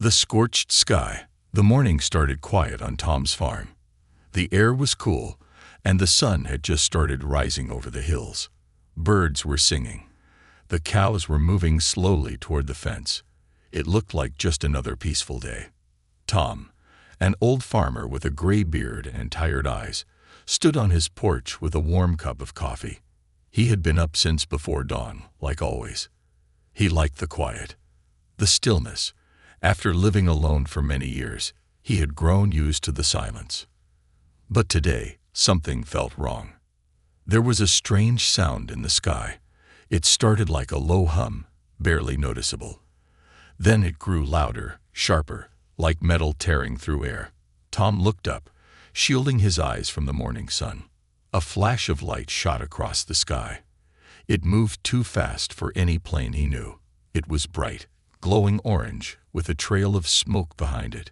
The scorched sky. The morning started quiet on Tom's farm. The air was cool, and the sun had just started rising over the hills. Birds were singing. The cows were moving slowly toward the fence. It looked like just another peaceful day. Tom, an old farmer with a gray beard and tired eyes, stood on his porch with a warm cup of coffee. He had been up since before dawn, like always. He liked the quiet, the stillness. After living alone for many years, he had grown used to the silence. But today, something felt wrong. There was a strange sound in the sky. It started like a low hum, barely noticeable. Then it grew louder, sharper, like metal tearing through air. Tom looked up, shielding his eyes from the morning sun. A flash of light shot across the sky. It moved too fast for any plane he knew. It was bright, glowing orange, with a trail of smoke behind it.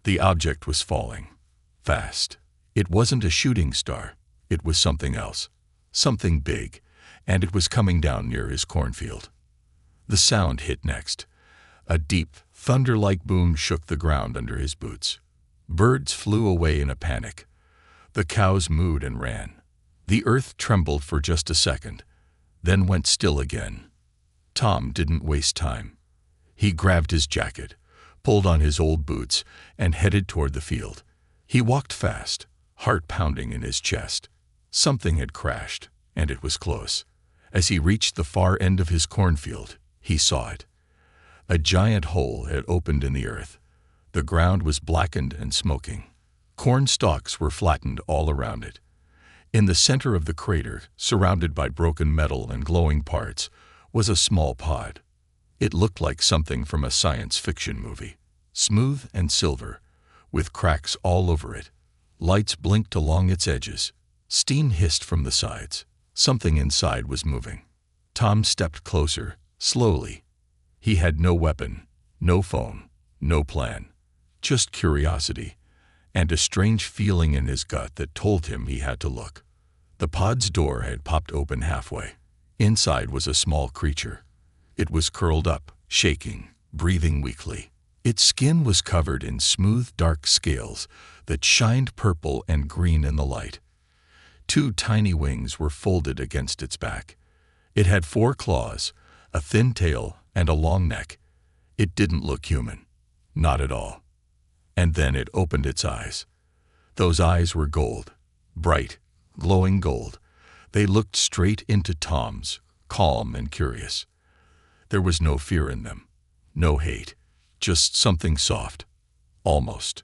The object was falling. Fast. It wasn't a shooting star. It was something else. Something big, and it was coming down near his cornfield. The sound hit next. A deep, thunder-like boom shook the ground under his boots. Birds flew away in a panic. The cows mooed and ran. The earth trembled for just a second, then went still again. Tom didn't waste time. He grabbed his jacket, pulled on his old boots, and headed toward the field. He walked fast, heart pounding in his chest. Something had crashed, and it was close. As he reached the far end of his cornfield, he saw it. A giant hole had opened in the earth. The ground was blackened and smoking. Corn stalks were flattened all around it. In the center of the crater, surrounded by broken metal and glowing parts, was a small pod. It looked like something from a science fiction movie, smooth and silver, with cracks all over it. Lights blinked along its edges. Steam hissed from the sides. Something inside was moving. Tom stepped closer, slowly. He had no weapon, no phone, no plan, just curiosity, and a strange feeling in his gut that told him he had to look. The pod's door had popped open halfway. Inside was a small creature. It was curled up, shaking, breathing weakly. Its skin was covered in smooth, dark scales that shined purple and green in the light. Two tiny wings were folded against its back. It had 4 claws, a thin tail, and a long neck. It didn't look human. Not at all. And then it opened its eyes. Those eyes were gold, bright, glowing gold. They looked straight into Tom's, calm and curious. There was no fear in them, no hate, just something soft, almost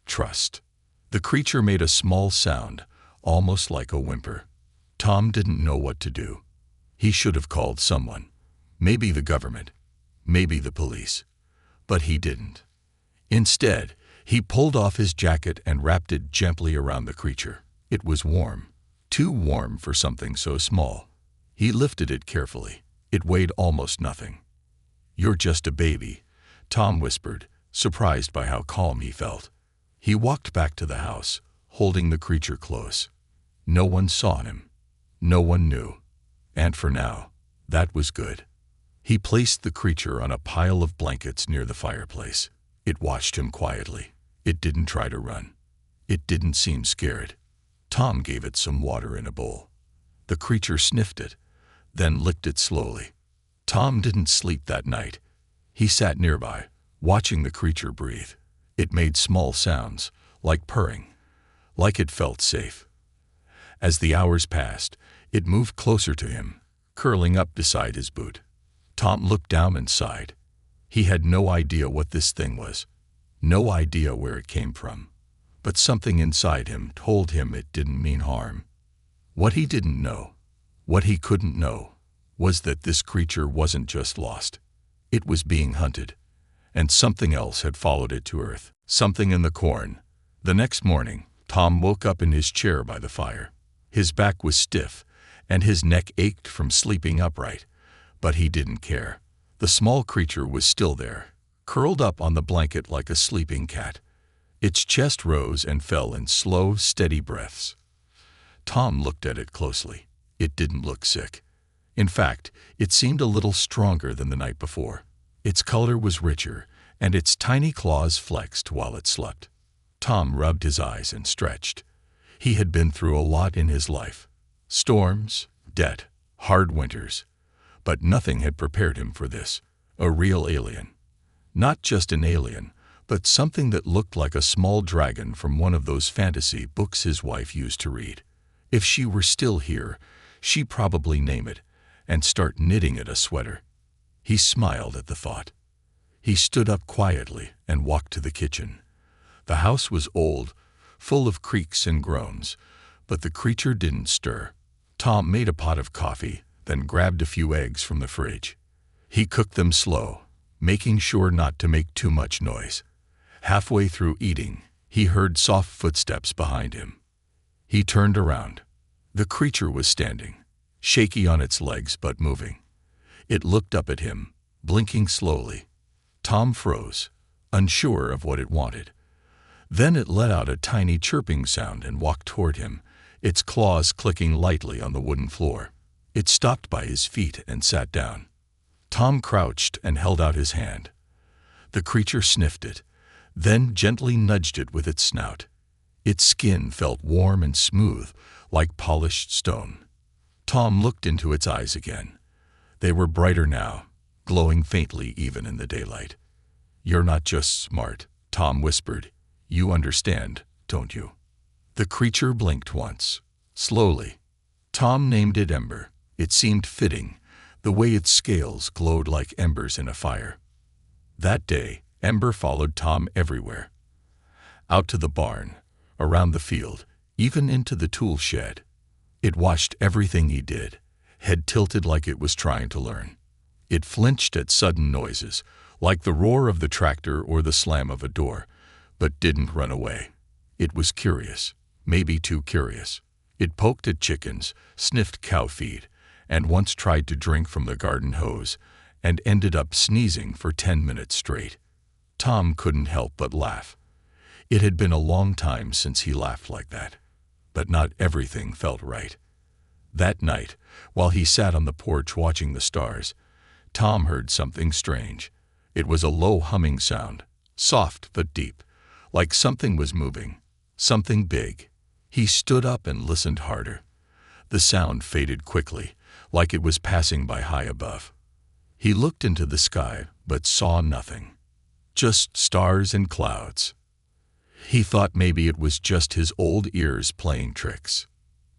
trust. The creature made a small sound, almost like a whimper. Tom didn't know what to do. He should have called someone, maybe the government, maybe the police, but he didn't. Instead, he pulled off his jacket and wrapped it gently around the creature. It was warm, too warm for something so small. He lifted it carefully. It weighed almost nothing. "You're just a baby," Tom whispered, surprised by how calm he felt. He walked back to the house, holding the creature close. No one saw him. No one knew. And for now, that was good. He placed the creature on a pile of blankets near the fireplace. It watched him quietly. It didn't try to run. It didn't seem scared. Tom gave it some water in a bowl. The creature sniffed it, then licked it slowly. Tom didn't sleep that night. He sat nearby, watching the creature breathe. It made small sounds, like purring, like it felt safe. As the hours passed, it moved closer to him, curling up beside his boot. Tom looked down and sighed. He had no idea what this thing was, no idea where it came from, but something inside him told him it didn't mean harm. What he didn't know, what he couldn't know, was that this creature wasn't just lost. It was being hunted, and something else had followed it to Earth, something in the corn. The next morning, Tom woke up in his chair by the fire. His back was stiff, and his neck ached from sleeping upright, but he didn't care. The small creature was still there, curled up on the blanket like a sleeping cat. Its chest rose and fell in slow, steady breaths. Tom looked at it closely. It didn't look sick. In fact, it seemed a little stronger than the night before. Its color was richer, and its tiny claws flexed while it slept. Tom rubbed his eyes and stretched. He had been through a lot in his life. Storms, debt, hard winters. But nothing had prepared him for this. A real alien. Not just an alien, but something that looked like a small dragon from one of those fantasy books his wife used to read. If she were still here, she'd probably name it and start knitting it a sweater. He smiled at the thought. He stood up quietly and walked to the kitchen. The house was old, full of creaks and groans, but the creature didn't stir. Tom made a pot of coffee, then grabbed a few eggs from the fridge. He cooked them slow, making sure not to make too much noise. Halfway through eating, he heard soft footsteps behind him. He turned around. The creature was standing, shaky on its legs but moving. It looked up at him, blinking slowly. Tom froze, unsure of what it wanted. Then it let out a tiny chirping sound and walked toward him, its claws clicking lightly on the wooden floor. It stopped by his feet and sat down. Tom crouched and held out his hand. The creature sniffed it, then gently nudged it with its snout. Its skin felt warm and smooth, like polished stone. Tom looked into its eyes again. They were brighter now, glowing faintly even in the daylight. "You're not just smart," Tom whispered. "You understand, don't you?" The creature blinked once, slowly. Tom named it Ember. It seemed fitting, the way its scales glowed like embers in a fire. That day, Ember followed Tom everywhere. Out to the barn, around the field, even into the tool shed. It watched everything he did, head tilted like it was trying to learn. It flinched at sudden noises, like the roar of the tractor or the slam of a door, but didn't run away. It was curious, maybe too curious. It poked at chickens, sniffed cow feed, and once tried to drink from the garden hose, and ended up sneezing for 10 minutes straight. Tom couldn't help but laugh. It had been a long time since he laughed like that. But not everything felt right. That night, while he sat on the porch watching the stars, Tom heard something strange. It was a low humming sound, soft but deep, like something was moving, something big. He stood up and listened harder. The sound faded quickly, like it was passing by high above. He looked into the sky, but saw nothing. Just stars and clouds. He thought maybe it was just his old ears playing tricks.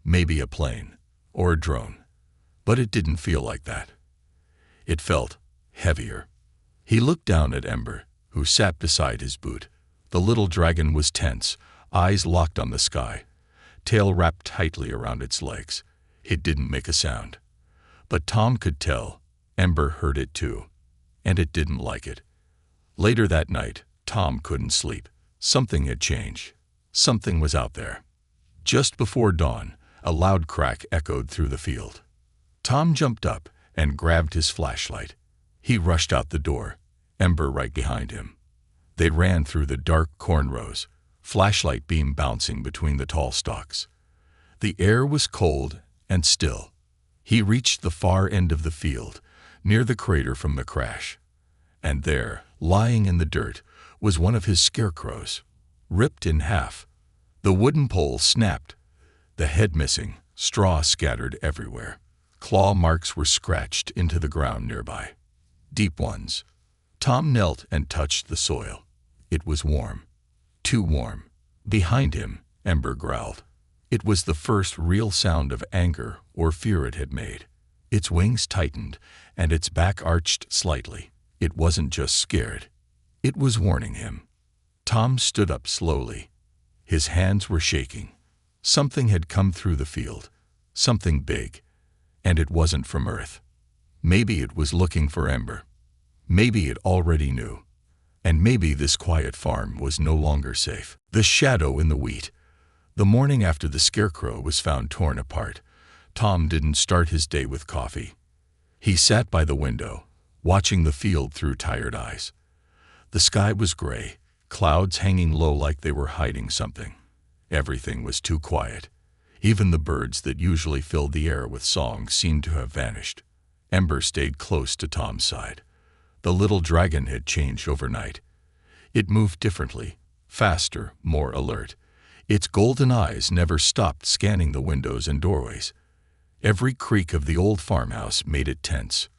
Maybe a plane, or a drone. But it didn't feel like that. It felt heavier. He looked down at Ember, who sat beside his boot. The little dragon was tense, eyes locked on the sky, tail wrapped tightly around its legs. It didn't make a sound. But Tom could tell Ember heard it too, and it didn't like it. Later that night, Tom couldn't sleep. Something had changed. Something was out there. Just before dawn, a loud crack echoed through the field. Tom jumped up and grabbed his flashlight. He rushed out the door, Ember right behind him. They ran through the dark corn rows, flashlight beam bouncing between the tall stalks. The air was cold and still. He reached the far end of the field, near the crater from the crash. And there, lying in the dirt, was one of his scarecrows, ripped in half. The wooden pole snapped, the head missing, straw scattered everywhere. Claw marks were scratched into the ground nearby, deep ones. Tom knelt and touched the soil. It was warm, too warm. Behind him, Ember growled. It was the first real sound of anger or fear it had made. Its wings tightened, and its back arched slightly. It wasn't just scared. It was warning him. Tom stood up slowly. His hands were shaking. Something had come through the field, something big, and it wasn't from Earth. Maybe it was looking for Ember. Maybe it already knew. And maybe this quiet farm was no longer safe. The shadow in the wheat. The morning after the scarecrow was found torn apart, Tom didn't start his day with coffee. He sat by the window, watching the field through tired eyes. The sky was gray, clouds hanging low like they were hiding something. Everything was too quiet. Even the birds that usually filled the air with song seemed to have vanished. Ember stayed close to Tom's side. The little dragon had changed overnight. It moved differently, faster, more alert. Its golden eyes never stopped scanning the windows and doorways. Every creak of the old farmhouse made it tense.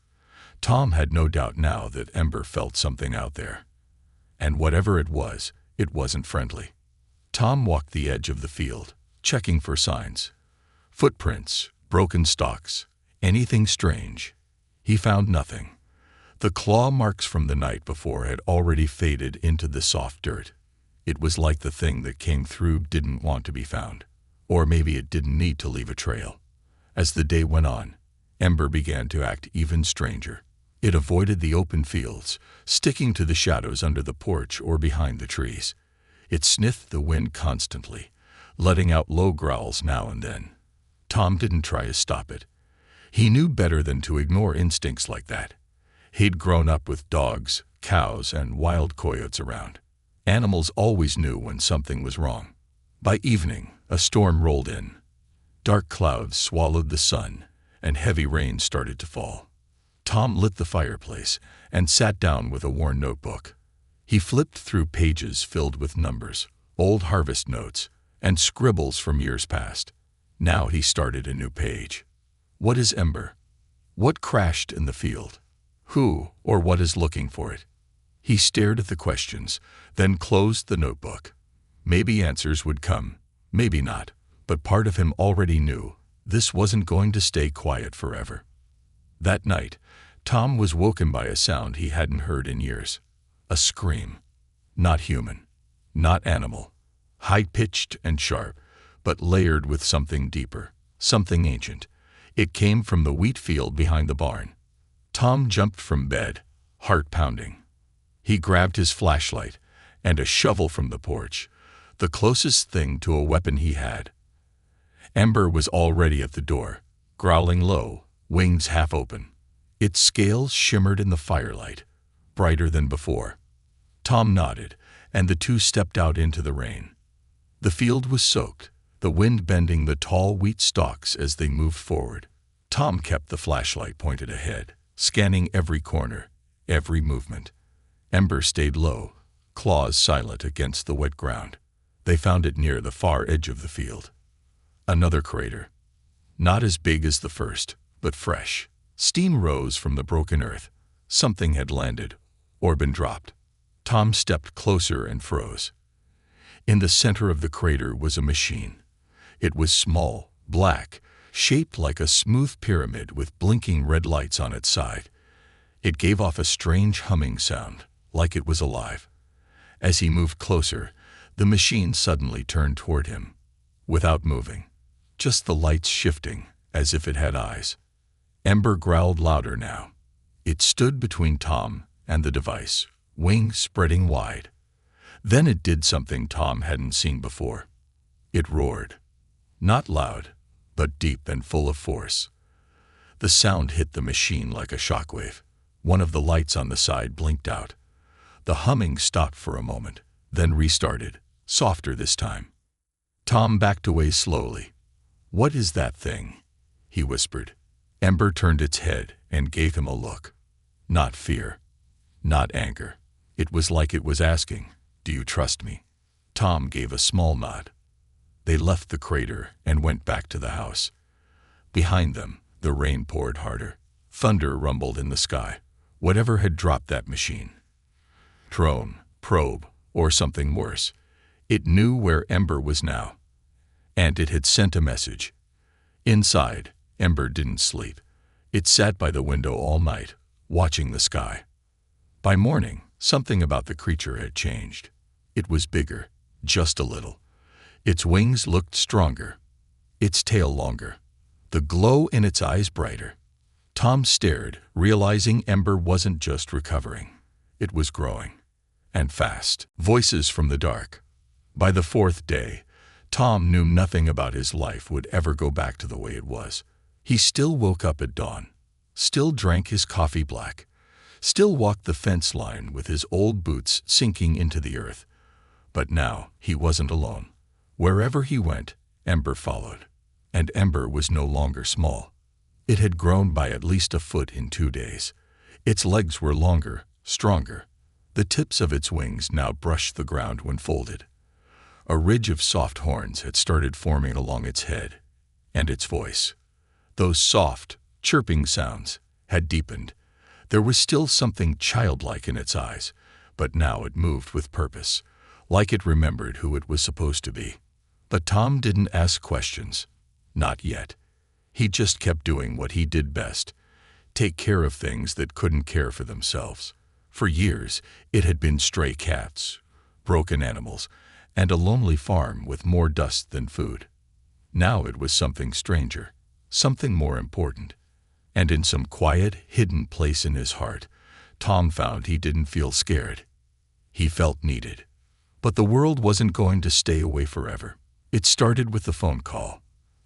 Tom had no doubt now that Ember felt something out there. And whatever it wasn't friendly. Tom walked the edge of the field, checking for signs. Footprints, broken stalks, anything strange. He found nothing. The claw marks from the night before had already faded into the soft dirt. It was like the thing that came through didn't want to be found. Or maybe it didn't need to leave a trail. As the day went on, Ember began to act even stranger. It avoided the open fields, sticking to the shadows under the porch or behind the trees. It sniffed the wind constantly, letting out low growls now and then. Tom didn't try to stop it. He knew better than to ignore instincts like that. He'd grown up with dogs, cows, and wild coyotes around. Animals always knew when something was wrong. By evening, a storm rolled in. Dark clouds swallowed the sun, and heavy rain started to fall. Tom lit the fireplace and sat down with a worn notebook. He flipped through pages filled with numbers, old harvest notes, and scribbles from years past. Now he started a new page. What is Ember? What crashed in the field? Who or what is looking for it? He stared at the questions, then closed the notebook. Maybe answers would come, maybe not, but part of him already knew this wasn't going to stay quiet forever. That night, Tom was woken by a sound he hadn't heard in years. A scream. Not human, not animal. High-pitched and sharp, but layered with something deeper, something ancient. It came from the wheat field behind the barn. Tom jumped from bed, heart pounding. He grabbed his flashlight and a shovel from the porch, the closest thing to a weapon he had. Ember was already at the door, growling low, wings half open. Its scales shimmered in the firelight, brighter than before. Tom nodded, and the two stepped out into the rain. The field was soaked, the wind bending the tall wheat stalks as they moved forward. Tom kept the flashlight pointed ahead, scanning every corner, every movement. Ember stayed low, claws silent against the wet ground. They found it near the far edge of the field. Another crater. Not as big as the first, but fresh. Steam rose from the broken earth. Something had landed, or been dropped. Tom stepped closer and froze. In the center of the crater was a machine. It was small, black, shaped like a smooth pyramid with blinking red lights on its side. It gave off a strange humming sound, like it was alive. As he moved closer, the machine suddenly turned toward him, without moving, just the lights shifting, as if it had eyes. Ember growled louder now. It stood between Tom and the device, wings spreading wide. Then it did something Tom hadn't seen before. It roared. Not loud, but deep and full of force. The sound hit the machine like a shockwave. One of the lights on the side blinked out. The humming stopped for a moment, then restarted, softer this time. Tom backed away slowly. "What is that thing?" he whispered. Ember turned its head and gave him a look. Not fear, not anger. It was like it was asking, "Do you trust me?" Tom gave a small nod. They left the crater and went back to the house. Behind them, the rain poured harder. Thunder rumbled in the sky. Whatever had dropped that machine. Drone, probe, or something worse. It knew where Ember was now. And it had sent a message. Inside, Ember didn't sleep. It sat by the window all night, watching the sky. By morning, something about the creature had changed. It was bigger, just a little. Its wings looked stronger, its tail longer, the glow in its eyes brighter. Tom stared, realizing Ember wasn't just recovering. It was growing. And fast. Voices from the dark. By the fourth day, Tom knew nothing about his life would ever go back to the way it was. He still woke up at dawn, still drank his coffee black, still walked the fence line with his old boots sinking into the earth. But now he wasn't alone. Wherever he went, Ember followed. And Ember was no longer small. It had grown by at least a foot in 2 days. Its legs were longer, stronger. The tips of its wings now brushed the ground when folded. A ridge of soft horns had started forming along its head, and its voice, those soft, chirping sounds, had deepened. There was still something childlike in its eyes, but now it moved with purpose, like it remembered who it was supposed to be. But Tom didn't ask questions. Not yet. He just kept doing what he did best: take care of things that couldn't care for themselves. For years, it had been stray cats, broken animals, and a lonely farm with more dust than food. Now it was something stranger, something more important. And in some quiet, hidden place in his heart, Tom found he didn't feel scared. He felt needed. But the world wasn't going to stay away forever. It started with the phone call.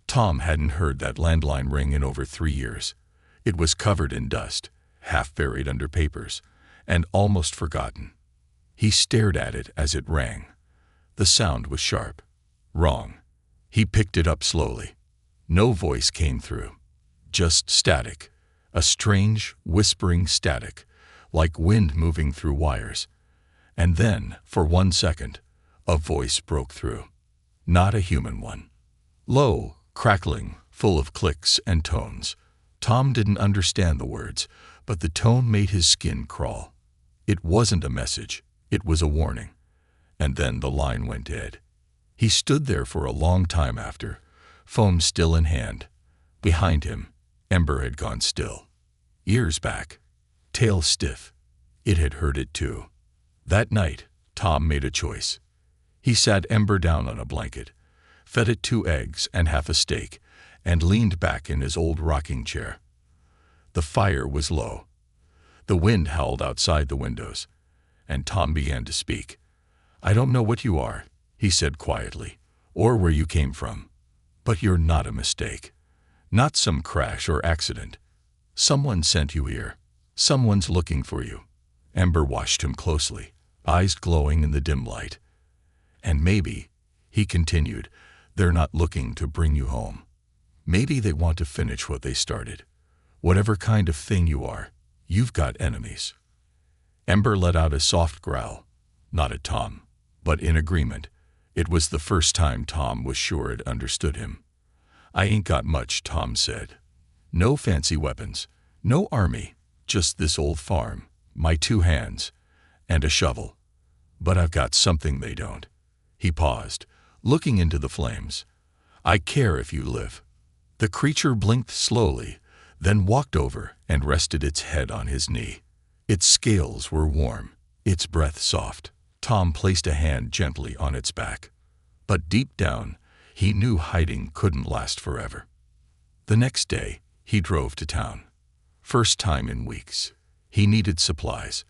Tom hadn't heard that landline ring in over 3 years. It was covered in dust, half buried under papers, and almost forgotten. He stared at it as it rang. The sound was sharp. Wrong. He picked it up slowly. No voice came through. Just static. A strange, whispering static, like wind moving through wires. And then, for 1 second, a voice broke through. Not a human one. Low, crackling, full of clicks and tones. Tom didn't understand the words, but the tone made his skin crawl. It wasn't a message. It was a warning. And then the line went dead. He stood there for a long time after, phone still in hand. Behind him, Ember had gone still. Ears back, tail stiff. It had heard it too. That night, Tom made a choice. He sat Ember down on a blanket, fed it 2 eggs and half a steak, and leaned back in his old rocking chair. The fire was low. The wind howled outside the windows, and Tom began to speak. "I don't know what you are," he said quietly, "or where you came from. But you're not a mistake. Not some crash or accident. Someone sent you here. Someone's looking for you." Ember watched him closely, eyes glowing in the dim light. "And maybe," he continued, "they're not looking to bring you home. Maybe they want to finish what they started. Whatever kind of thing you are, you've got enemies." Ember let out a soft growl, not at Tom, but in agreement. It was the first time Tom was sure it understood him. "I ain't got much," Tom said. "No fancy weapons, no army, just this old farm, my 2 hands, and a shovel. But I've got something they don't." He paused, looking into the flames. "I care if you live." The creature blinked slowly, then walked over and rested its head on his knee. Its scales were warm, its breath soft. Tom placed a hand gently on its back. But deep down, he knew hiding couldn't last forever. The next day, he drove to town. First time in weeks. He needed supplies,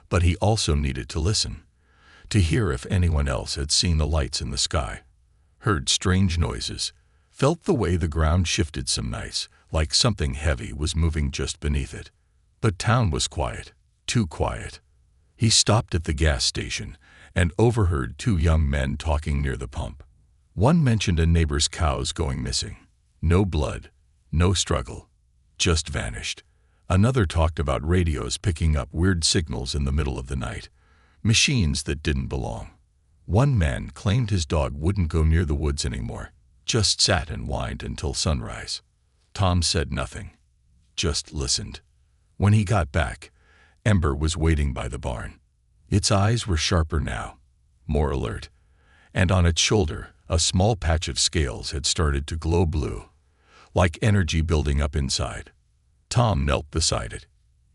but he also needed to listen, to hear if anyone else had seen the lights in the sky, heard strange noises, felt the way the ground shifted some nights, like something heavy was moving just beneath it. But town was quiet, too quiet. He stopped at the gas station and overheard 2 young men talking near the pump. One mentioned a neighbor's cows going missing. No blood, no struggle, just vanished. Another talked about radios picking up weird signals in the middle of the night, machines that didn't belong. One man claimed his dog wouldn't go near the woods anymore, just sat and whined until sunrise. Tom said nothing, just listened. When he got back, Ember was waiting by the barn. Its eyes were sharper now, more alert, and on its shoulder, a small patch of scales had started to glow blue, like energy building up inside. Tom knelt beside it.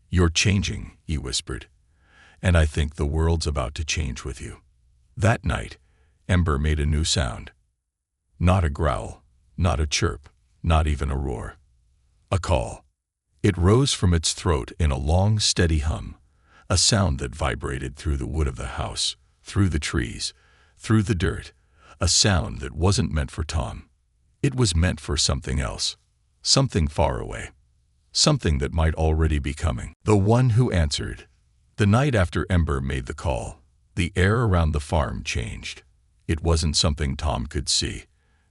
"You're changing," he whispered, "and I think the world's about to change with you." That night, Ember made a new sound. Not a growl, not a chirp, not even a roar. A call. It rose from its throat in a long, steady hum, a sound that vibrated through the wood of the house, through the trees, through the dirt, a sound that wasn't meant for Tom. It was meant for something else, something far away, something that might already be coming. The one who answered. The night after Ember made the call, the air around the farm changed. It wasn't something Tom could see,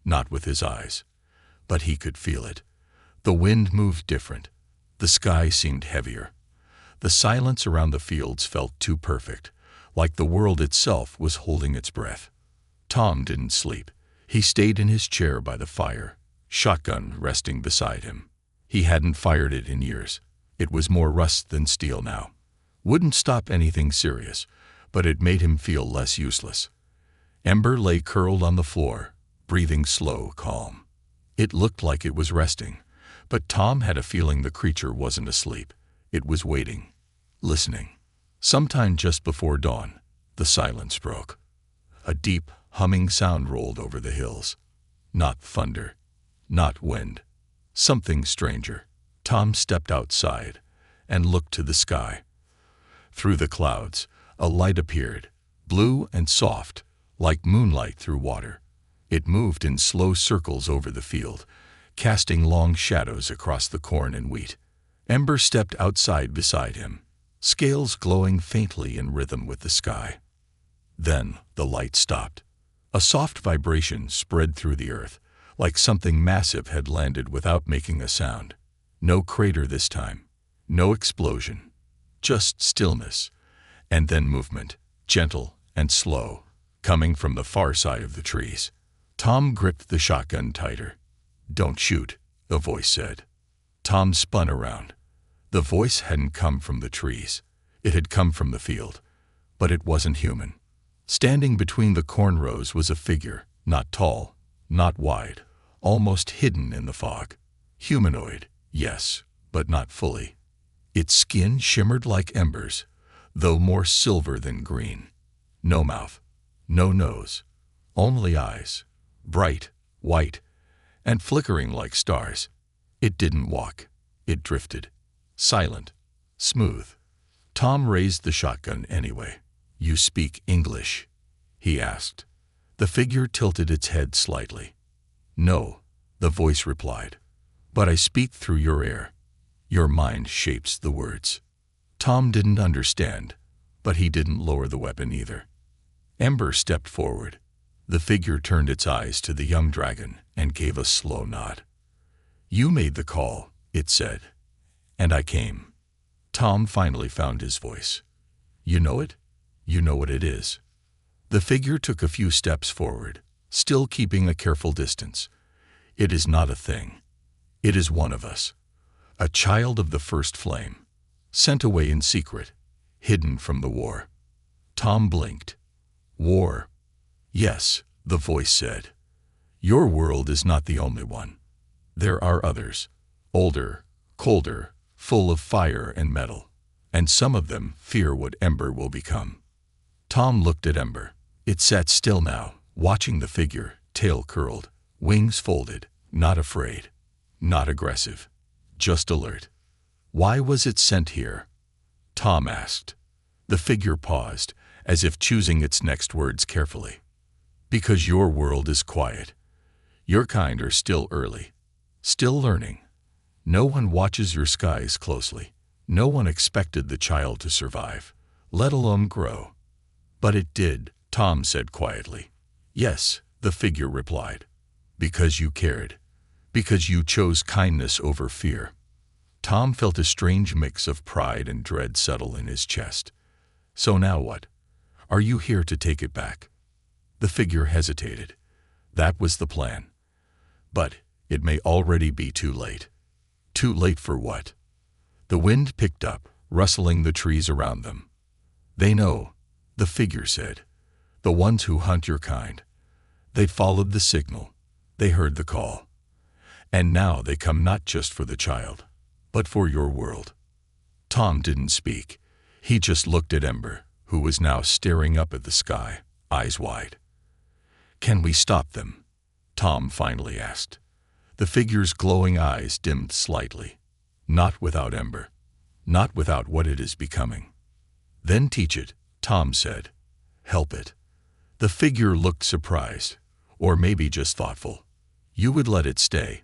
not with his eyes, but he could feel it. The wind moved different. The sky seemed heavier. The silence around the fields felt too perfect, like the world itself was holding its breath. Tom didn't sleep. He stayed in his chair by the fire, shotgun resting beside him. He hadn't fired it in years. It was more rust than steel now. Wouldn't stop anything serious, but it made him feel less useless. Ember lay curled on the floor, breathing slow, calm. It looked like it was resting, but Tom had a feeling the creature wasn't asleep. It was waiting, listening. Sometime just before dawn, the silence broke. A deep, humming sound rolled over the hills. Not thunder, not wind. Something stranger. Tom stepped outside and looked to the sky. Through the clouds, a light appeared, blue and soft, like moonlight through water. It moved in slow circles over the field, casting long shadows across the corn and wheat. Ember stepped outside beside him, scales glowing faintly in rhythm with the sky. Then the light stopped. A soft vibration spread through the earth, like something massive had landed without making a sound. No crater this time, no explosion, just stillness, and then movement, gentle and slow, coming from the far side of the trees. Tom gripped the shotgun tighter. "Don't shoot," the voice said. Tom spun around. The voice hadn't come from the trees. It had come from the field, but it wasn't human. Standing between the corn rows was a figure, not tall, not wide, almost hidden in the fog. Humanoid, yes, but not fully. Its skin shimmered like embers, though more silver than green. No mouth, no nose, only eyes, bright, white, and flickering like stars. It didn't walk. It drifted, silent, smooth. Tom raised the shotgun anyway. "You speak English?" he asked. The figure tilted its head slightly. "No," the voice replied, "but I speak through your air. Your mind shapes the words." Tom didn't understand, but he didn't lower the weapon either. Ember stepped forward. The figure turned its eyes to the young dragon and gave a slow nod. "You made the call," it said, "and I came." Tom finally found his voice. "You know it? You know what it is." The figure took a few steps forward, still keeping a careful distance. "It is not a thing. It is one of us. A child of the first flame, sent away in secret, hidden from the war." Tom blinked. "War?" "Yes," the voice said. "Your world is not the only one. There are others, older, colder, full of fire and metal, and some of them fear what Ember will become." Tom looked at Ember. It sat still now, watching the figure, tail curled, wings folded, not afraid, not aggressive, just alert. "Why was it sent here?" Tom asked. The figure paused, as if choosing its next words carefully. "Because your world is quiet. Your kind are still early, still learning. No one watches your skies closely. No one expected the child to survive, let alone grow." "But it did," Tom said quietly. "Yes," the figure replied. "Because you cared. Because you chose kindness over fear." Tom felt a strange mix of pride and dread settle in his chest. "So now what? Are you here to take it back?" The figure hesitated. "That was the plan. But it may already be too late." "Too late for what?" The wind picked up, rustling the trees around them. "They know," the figure said. "The ones who hunt your kind. They followed the signal. They heard the call. And now they come not just for the child, but for your world." Tom didn't speak. He just looked at Ember, who was now staring up at the sky, eyes wide. "Can we stop them?" Tom finally asked. The figure's glowing eyes dimmed slightly. "Not without Ember. Not without what it is becoming." "Then teach it," Tom said. "Help it." The figure looked surprised, or maybe just thoughtful. "You would let it stay."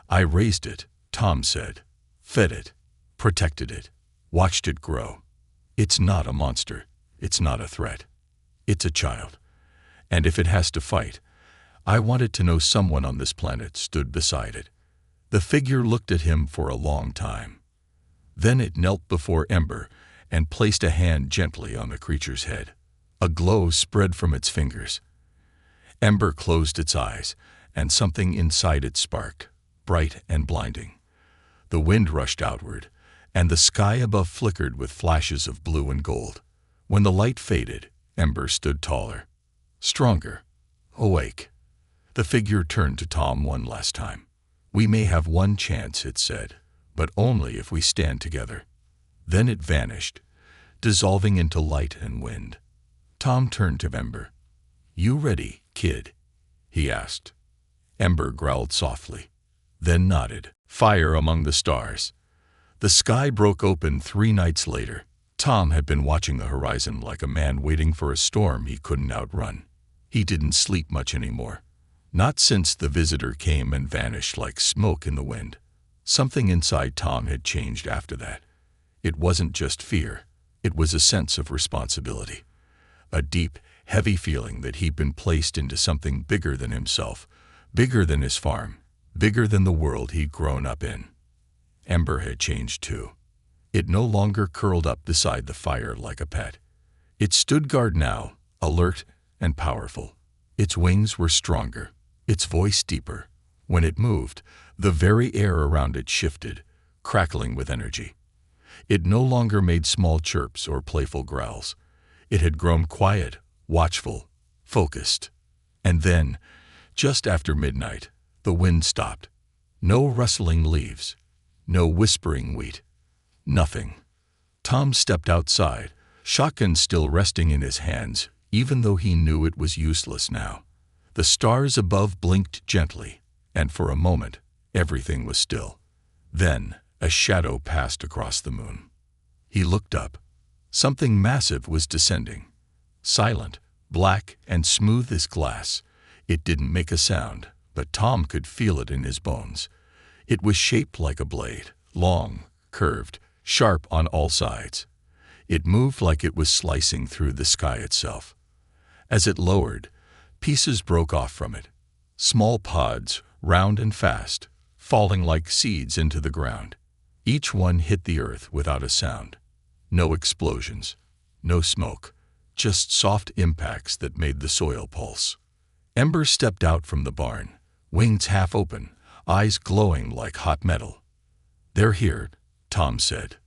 "I raised it," Tom said. "Fed it, protected it, watched it grow. It's not a monster. It's not a threat. It's a child. And if it has to fight, I want it to know someone on this planet stood beside it." The figure looked at him for a long time. Then it knelt before Ember and placed a hand gently on the creature's head. A glow spread from its fingers. Ember closed its eyes, and something inside it sparked, bright and blinding. The wind rushed outward, and the sky above flickered with flashes of blue and gold. When the light faded, Ember stood taller, stronger, awake. The figure turned to Tom one last time. "We may have one chance," it said, "but only if we stand together." Then it vanished, dissolving into light and wind. Tom turned to Ember. "You ready, kid?" he asked. Ember growled softly, then nodded. Fire among the stars. The sky broke open 3 nights later. Tom had been watching the horizon like a man waiting for a storm he couldn't outrun. He didn't sleep much anymore. Not since the visitor came and vanished like smoke in the wind. Something inside Tom had changed after that. It wasn't just fear. It was a sense of responsibility. A deep, heavy feeling that he'd been placed into something bigger than himself, bigger than his farm, bigger than the world he'd grown up in. Ember had changed too. It no longer curled up beside the fire like a pet. It stood guard now, alert and powerful. Its wings were stronger, its voice deeper. When it moved, the very air around it shifted, crackling with energy. It no longer made small chirps or playful growls. It had grown quiet, watchful, focused. And then, just after midnight, the wind stopped. No rustling leaves, no whispering wheat, nothing. Tom stepped outside, shotgun still resting in his hands, even though he knew it was useless now. The stars above blinked gently, and for a moment, everything was still. Then, a shadow passed across the moon. He looked up. Something massive was descending. Silent, black, and smooth as glass. It didn't make a sound, but Tom could feel it in his bones. It was shaped like a blade, long, curved, sharp on all sides. It moved like it was slicing through the sky itself. As it lowered, pieces broke off from it. Small pods, round and fast, falling like seeds into the ground. Each one hit the earth without a sound. No explosions, no smoke, just soft impacts that made the soil pulse. Ember stepped out from the barn, wings half open, eyes glowing like hot metal. "They're here," Tom said.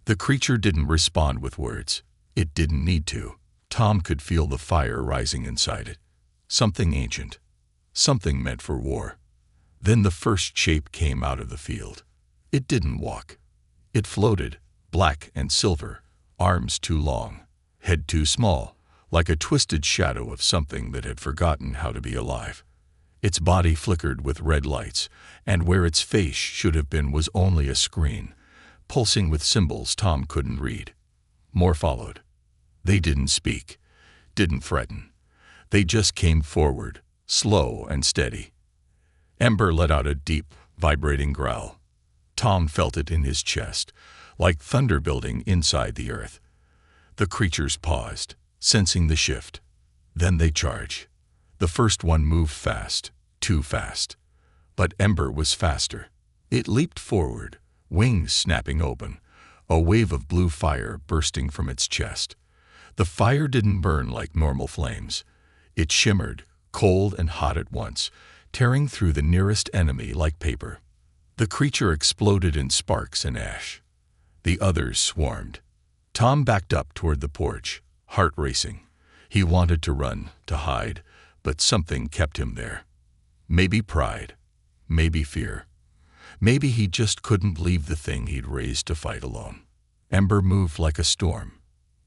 The creature didn't respond with words. It didn't need to. Tom could feel the fire rising inside it. Something ancient. Something meant for war. Then the first shape came out of the field. It didn't walk. It floated, black and silver, arms too long, head too small, like a twisted shadow of something that had forgotten how to be alive. Its body flickered with red lights, and where its face should have been was only a screen, pulsing with symbols Tom couldn't read. More followed. They didn't speak, didn't threaten. They just came forward, slow and steady. Ember let out a deep, vibrating growl. Tom felt it in his chest, like thunder building inside the earth. The creatures paused, sensing the shift. Then they charged. The first one moved fast, too fast. But Ember was faster. It leaped forward, wings snapping open, a wave of blue fire bursting from its chest. The fire didn't burn like normal flames. It shimmered, cold and hot at once, tearing through the nearest enemy like paper. The creature exploded in sparks and ash. The others swarmed. Tom backed up toward the porch, heart racing. He wanted to run, to hide, but something kept him there. Maybe pride, maybe fear. Maybe he just couldn't leave the thing he'd raised to fight alone. Ember moved like a storm.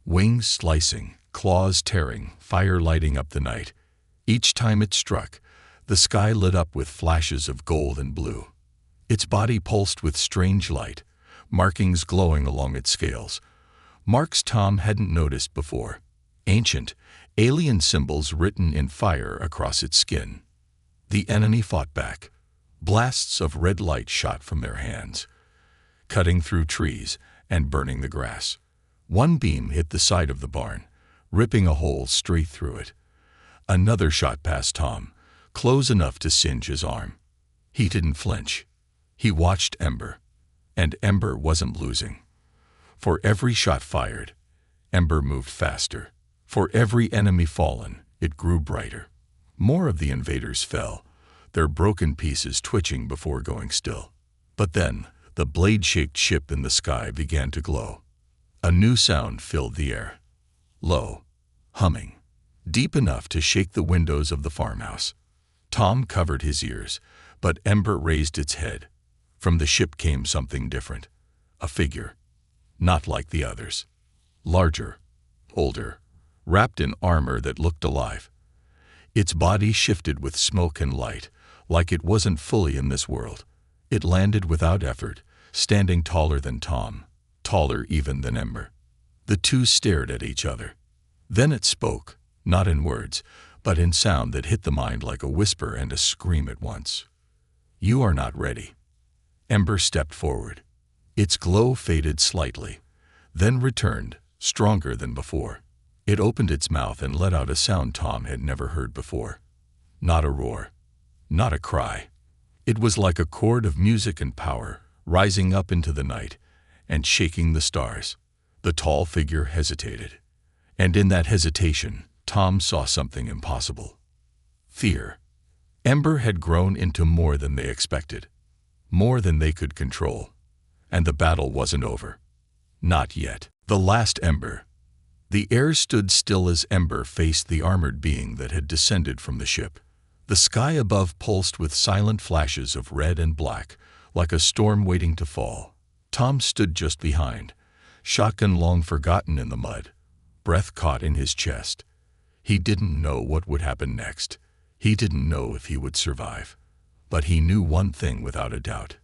Wings slicing, claws tearing, fire lighting up the night. Each time it struck, the sky lit up with flashes of gold and blue. Its body pulsed with strange light, markings glowing along its scales. Marks Tom hadn't noticed before. Ancient, alien symbols written in fire across its skin. The enemy fought back. Blasts of red light shot from their hands, cutting through trees and burning the grass. One beam hit the side of the barn, ripping a hole straight through it. Another shot past Tom, close enough to singe his arm. He didn't flinch. He watched Ember, and Ember wasn't losing. For every shot fired, Ember moved faster, For every enemy fallen, it grew brighter. More of the invaders fell, their broken pieces twitching before going still. But then, the blade-shaped ship in the sky began to glow. A new sound filled the air. Low, humming, deep enough to shake the windows of the farmhouse. Tom covered his ears, but Ember raised its head. From the ship came something different. A figure. Not like the others. Larger, older, wrapped in armor that looked alive. Its body shifted with smoke and light, like it wasn't fully in this world. It landed without effort, standing taller than Tom, taller even than Ember. The two stared at each other. Then it spoke, not in words, but in sound that hit the mind like a whisper and a scream at once. "You are not ready." Ember stepped forward. Its glow faded slightly, then returned, stronger than before. It opened its mouth and let out a sound Tom had never heard before. Not a roar, not a cry. It was like a chord of music and power, rising up into the night and shaking the stars. The tall figure hesitated, and in that hesitation, Tom saw something impossible. Fear. Ember had grown into more than they expected, more than they could control. And the battle wasn't over. Not yet. The last Ember. The air stood still as Ember faced the armored being that had descended from the ship. The sky above pulsed with silent flashes of red and black, like a storm waiting to fall. Tom stood just behind, shotgun long forgotten in the mud, breath caught in his chest. He didn't know what would happen next. He didn't know if he would survive. But he knew one thing without a doubt.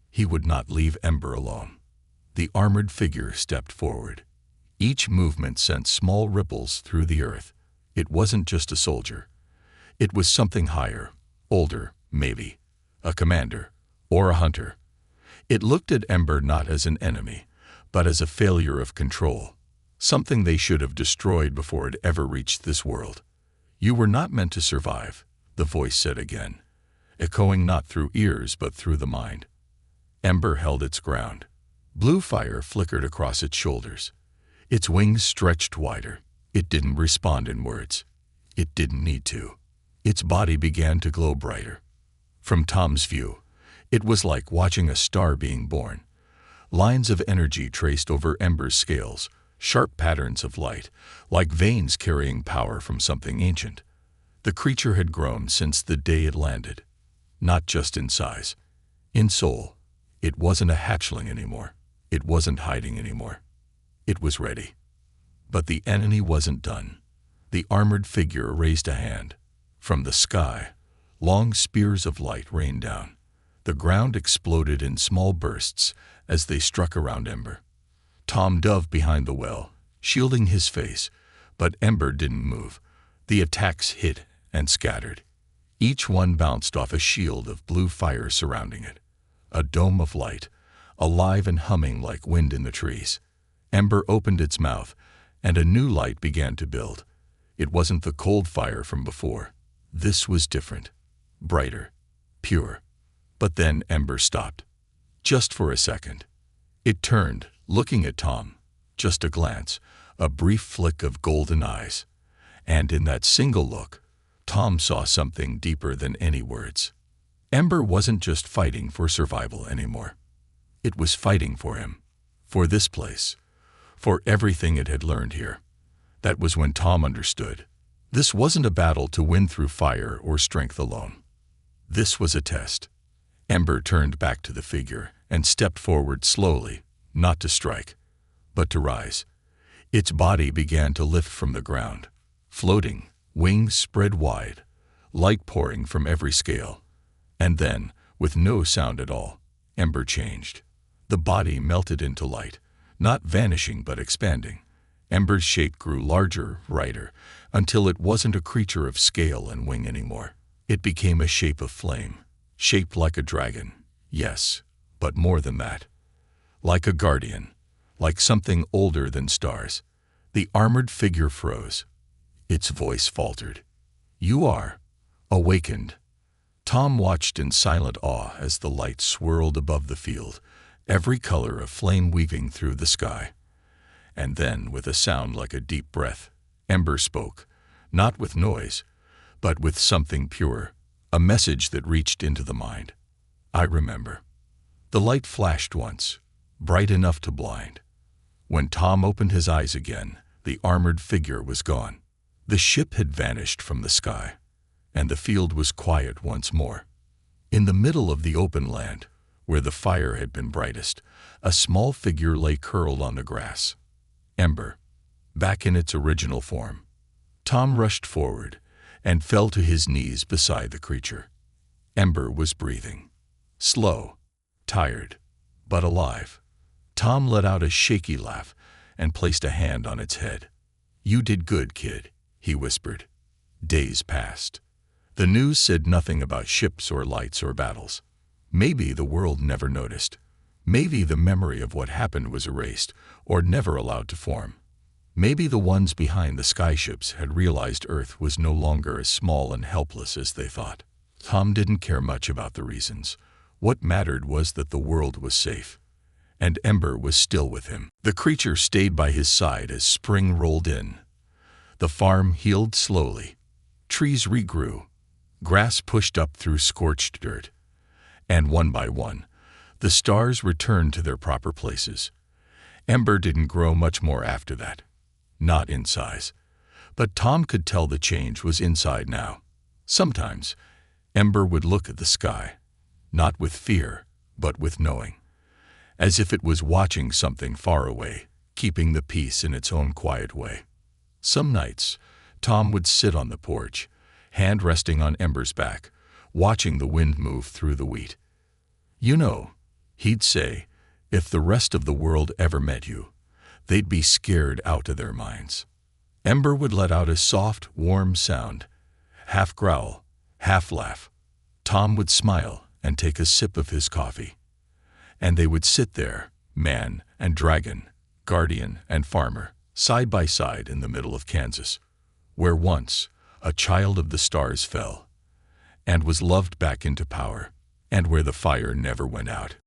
He would not leave Ember alone. The armored figure stepped forward. Each movement sent small ripples through the earth. It wasn't just a soldier. It was something higher, older, maybe, a commander, or a hunter. It looked at Ember not as an enemy, but as a failure of control, something they should have destroyed before it ever reached this world. "You were not meant to survive," the voice said again, echoing not through ears but through the mind. Ember held its ground. Blue fire flickered across its shoulders. Its wings stretched wider. It didn't respond in words. It didn't need to. Its body began to glow brighter. From Tom's view, it was like watching a star being born. Lines of energy traced over Ember's scales, sharp patterns of light, like veins carrying power from something ancient. The creature had grown since the day it landed. Not just in size, in soul. It wasn't a hatchling anymore. It wasn't hiding anymore. It was ready. But the enemy wasn't done. The armored figure raised a hand. From the sky, long spears of light rained down. The ground exploded in small bursts as they struck around Ember. Tom dove behind the well, shielding his face, but Ember didn't move. The attacks hit and scattered. Each one bounced off a shield of blue fire surrounding it. A dome of light, alive and humming like wind in the trees. Ember opened its mouth, and a new light began to build. It wasn't the cold fire from before. This was different, brighter, pure. But then Ember stopped. Just for a second. It turned, looking at Tom. Just a glance, a brief flick of golden eyes. And in that single look, Tom saw something deeper than any words. Ember wasn't just fighting for survival anymore. It was fighting for him, for this place, for everything it had learned here. That was when Tom understood. This wasn't a battle to win through fire or strength alone. This was a test. Ember turned back to the figure and stepped forward slowly, not to strike, but to rise. Its body began to lift from the ground, floating, wings spread wide, light pouring from every scale. And then, with no sound at all, Ember changed. The body melted into light, not vanishing but expanding. Ember's shape grew larger, brighter, until it wasn't a creature of scale and wing anymore. It became a shape of flame, shaped like a dragon, yes, but more than that. Like a guardian, like something older than stars. The armored figure froze. Its voice faltered. "You are awakened." Tom watched in silent awe as the light swirled above the field, every color of flame weaving through the sky. And then, with a sound like a deep breath, Ember spoke, not with noise, but with something pure, a message that reached into the mind. I remember. The light flashed once, bright enough to blind. When Tom opened his eyes again, the armored figure was gone. The ship had vanished from the sky, and the field was quiet once more. In the middle of the open land, where the fire had been brightest, a small figure lay curled on the grass. Ember, back in its original form. Tom rushed forward and fell to his knees beside the creature. Ember was breathing. Slow, tired, but alive. Tom let out a shaky laugh and placed a hand on its head. "You did good, kid," he whispered. Days passed. The news said nothing about ships or lights or battles. Maybe the world never noticed. Maybe the memory of what happened was erased or never allowed to form. Maybe the ones behind the skyships had realized Earth was no longer as small and helpless as they thought. Tom didn't care much about the reasons. What mattered was that the world was safe, and Ember was still with him. The creature stayed by his side as spring rolled in. The farm healed slowly. Trees regrew. Grass pushed up through scorched dirt. And one by one, the stars returned to their proper places. Ember didn't grow much more after that. Not in size. But Tom could tell the change was inside now. Sometimes, Ember would look at the sky, not with fear, but with knowing, as if it was watching something far away, keeping the peace in its own quiet way. Some nights, Tom would sit on the porch, hand resting on Ember's back, watching the wind move through the wheat. "You know," he'd say, "if the rest of the world ever met you, they'd be scared out of their minds." Ember would let out a soft, warm sound, half growl, half laugh. Tom would smile and take a sip of his coffee. And they would sit there, man and dragon, guardian and farmer, side by side in the middle of Kansas, where once a child of the stars fell and was loved back into power, and where the fire never went out.